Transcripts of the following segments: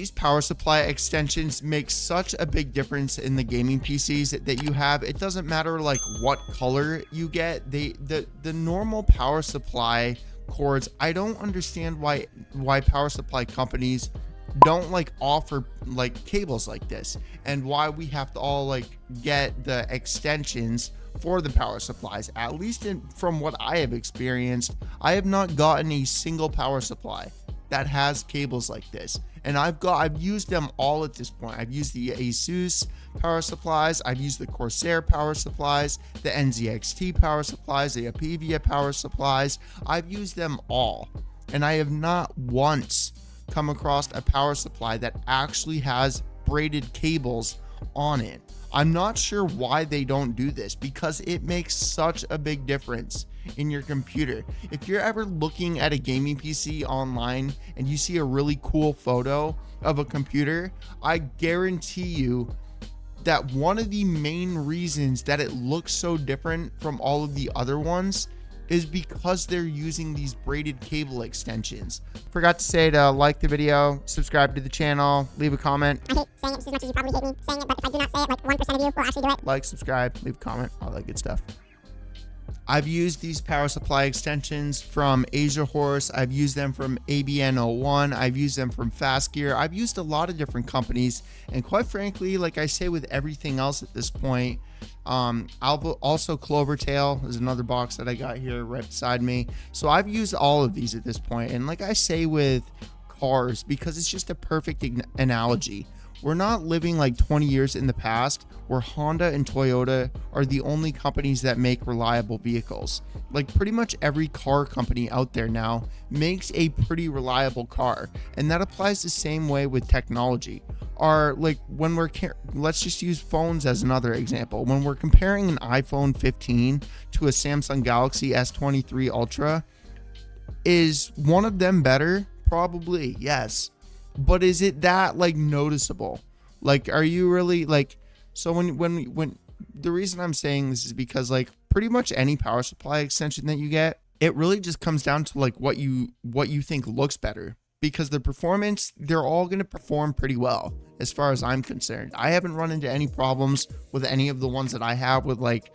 these power supply extensions make such a big difference in the gaming PCs that you have. It doesn't matter like what color you get. The normal power supply cords, I don't understand why power supply companies don't like offer like cables like this, and why we have to all like get the extensions for the power supplies. At least from what I have experienced, I have not gotten a single power supply that has cables like this, and I've used them all at this point. I've used the Asus power supplies, I've used the Corsair power supplies, the NZXT power supplies, the EVGA power supplies. I've used them all, and I have not once come across a power supply that actually has braided cables on it. I'm not sure why they don't do this, because it makes such a big difference in your computer. If you're ever looking at a gaming PC online and you see a really cool photo of a computer, I guarantee you that one of the main reasons that it looks so different from all of the other ones is because they're using these braided cable extensions. Forgot to say to like the video, subscribe to the channel, leave a comment. I hate saying it just as much as you probably hate me saying it, but if I do not say it, like 1% of you will actually do it. Like, subscribe, leave a comment, all that good stuff. I've used these power supply extensions from Asiahorse. I've used them from ABN01. I've used them from Fastgear. I've used a lot of different companies, and quite frankly, like I say with everything else at this point, also Clovertail is another box that I got here right beside me. So I've used all of these at this point, and like I say with cars, because it's just a perfect analogy. We're not living like 20 years in the past where Honda and Toyota are the only companies that make reliable vehicles. Like pretty much every car company out there now makes a pretty reliable car, and that applies the same way with technology. When let's just use phones as another example. When we're comparing an iPhone 15 to a Samsung Galaxy S23 Ultra, is one of them better? Probably, yes. But is it that like noticeable? Like, are you really like, so when the reason I'm saying this is because like pretty much any power supply extension that you get, it really just comes down to like what you think looks better, because the performance, they're all going to perform pretty well as far as I'm concerned. I haven't run into any problems with any of the ones that I have with like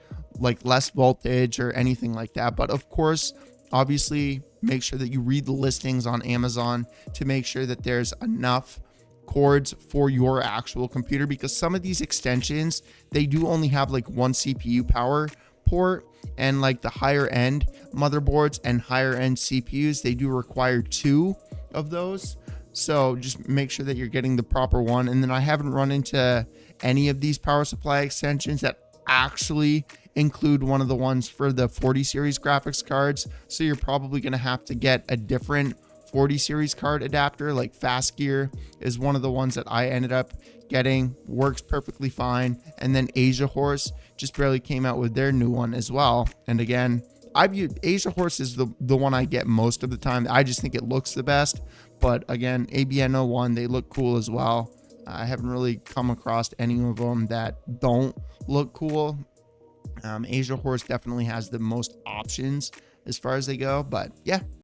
less voltage or anything like that. But of course, obviously, make sure that you read the listings on Amazon to make sure that there's enough cords for your actual computer, because some of these extensions, they do only have like one CPU power port, and like the higher end motherboards and higher end CPUs, they do require 2 of those. So just make sure that you're getting the proper one. And then I haven't run into any of these power supply extensions that actually include one of the ones for the 40 series graphics cards. So you're probably going to have to get a different 40 series card adapter. Like Fastgear is one of the ones that I ended up getting, works perfectly fine. And then Asiahorse just barely came out with their new one as well. And again, Asiahorse is the one I get most of the time. I just think it looks the best. But again, ABN01, they look cool as well. I haven't really come across any of them that don't look cool. Asiahorse definitely has the most options as far as they go, but yeah.